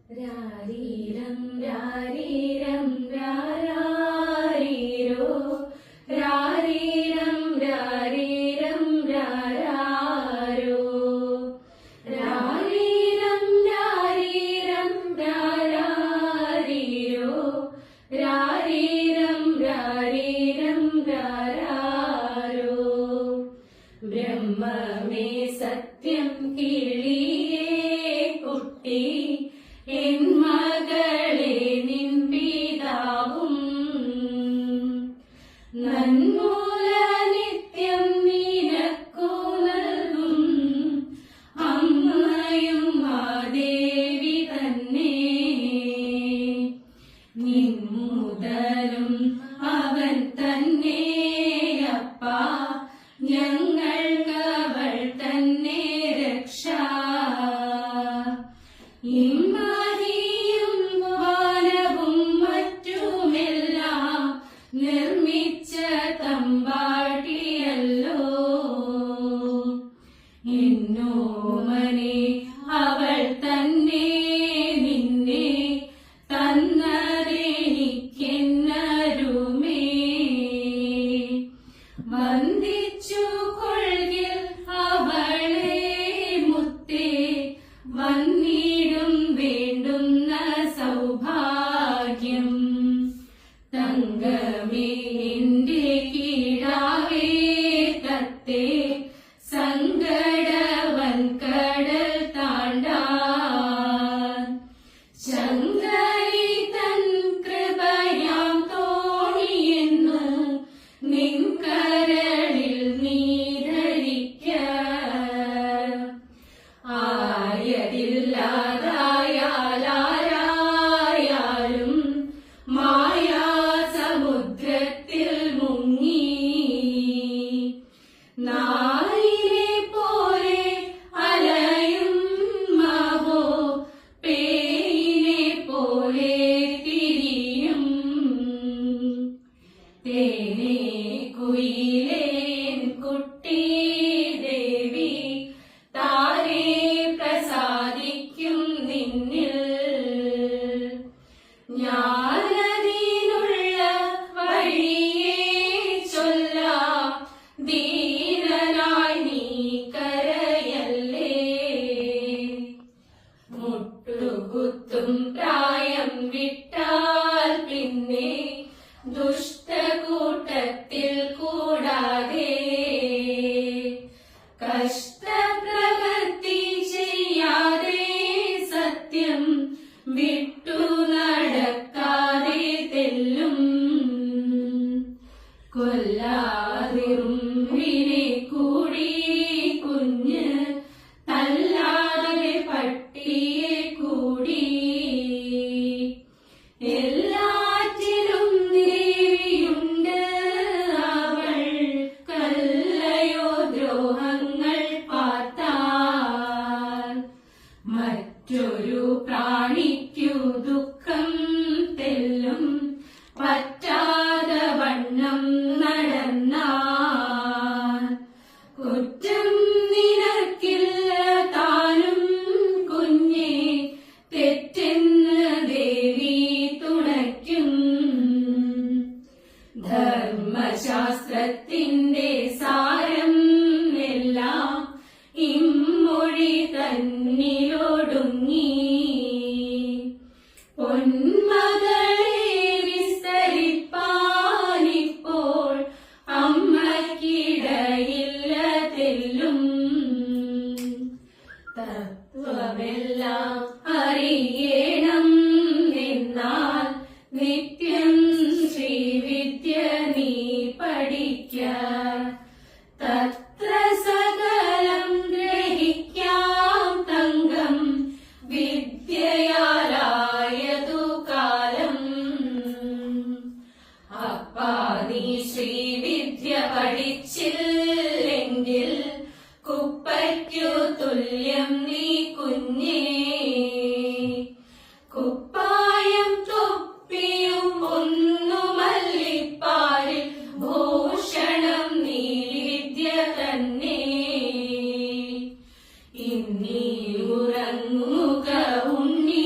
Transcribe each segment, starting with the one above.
രാരീരം രാരീരം രാരീരോ രാരീരം രാരീരം രാരോ രാരീരം രാരീരം രാരീരോ രാരീരം രാരീരം രാരോ ബ്രഹ്മമേ സത്യം കിളിയേ കുട്ടി എൻ മകളെ നിൻ പിതാവും നന്മൂല നിത്യം നിനക്കു നൽകും അമ്മയും ആ ദേവി തന്നെ നിൻ മുതലും അവൻ തന്നെ അപ്പ ഞങ്ങൾക്കവൾ തന്നെ രക്ഷ ഇമ്മാരിയും വാനവും മറ്റുമെല്ലാം നിർമ്മിച്ച തമ്പാട്ടിയല്ലോ എന്നോമനെ അവൾ തന്നെ നിന്നെ തന്നതെനിക്കെന്നരുമേ വന്ദിച്ചു കൊള്ളിൽ അവളെ മുത്തേ വന്നിടും വേണ്ടുന്ന സൗഭാഗ്യം തങ്കമേ എന്റെ കീഴാവേ തത്തേ സങ്കടവൻ കടൽ താണ്ടാൻ ശങ്കരി തൻ കൃപയാം തോണിയെന്നു നിൻ കരളിൽ നീ ധരിക്ക ആയതില്ലാതായാലും മായാസമുദ്രത്തിൽ മുങ്ങി നായിനെ പോലെ അലയും മാവോ പേയിനെ പോലെ തിരിയും തേനേ കുയിലേൻ കുട്ടി ദേവി താരേ പ്രസാദിക്കും നിന്നിൽ ഞാനതിനുള്ള വഴിയേ ചൊല്ലാം ദീനനായി നീ കരയല്ലേ മുട്ടുകുത്തും പ്രായം വിട്ടാൽ പിന്നെ ദുഷ്ടകൂട്ടത്തിൽ കൂടാതെ കഷ്ടപ്രവൃത്തി ചെയ്യാതെ സത്യം വിട്ടു നടക്കാതെ തെല്ലും കൊല്ലാതിറുമ്പിനെ കൂടി കുഞ്ഞ് തല്ലാതെ പട്ടിയെ കൂടി എല്ലാറ്റിലും ദേവിയുണ്ട് അവൾ കല്ലയോ ദ്രോഹങ്ങൾ പാർത്താൽ മറ്റൊരു പ്രാണിക്കു ദുഃഖം തെല്ലും പറ്റാതെ വണ്ണം നടന്നാൽ കുറ്റം നിനക്കില്ല താനും കുഞ്ഞെ തെറ്റെന്ന് ദേവി തുണയ്ക്കും ധർമ്മശാസ്ത്രത്തിന്റെ സാരം എല്ലാം ഇമ്മൊഴി തന്നിലൊടുങ്ങി പൊന്മകളെ വിസ്തരിപ്പാനിപ്പോൾ അമ്മയ്ക്കിടയില്ല തെല്ലും തത്വമെല്ലാം അറിയണം എന്നാൽ നിത്യം ശ്രീവിദ്യ നീ പഠിക്ക തത്ര സകലം ഗ്രഹിക്കാം തങ്കം വിദ്യയാലായതു കാലം അപ്പാ നീ ശ്രീവിദ്യ പഠിച്ചില്ലെങ്കിൽ കുപ്പയ്ക്കു തുല്യം നീ കുഞ്ഞേ കുപ്പായം തൊപ്പിയും ഒന്നുമല്ലിപ്പാരിൽ ഭൂഷണം നീ വിദ്യ തന്നെ ഇന്നീ ഉറങ്ങുക ഉണ്ണീ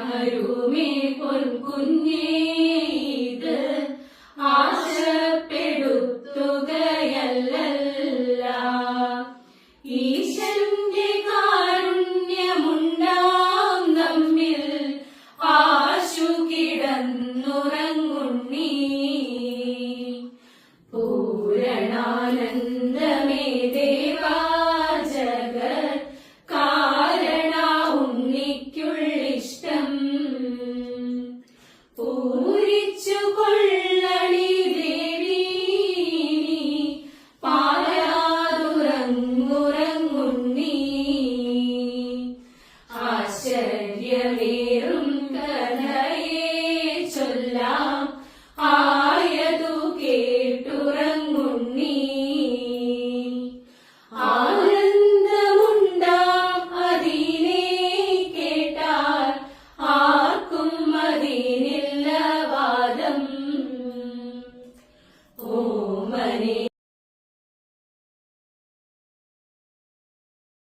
അരുമേ പൊൻകുഞ്ഞേ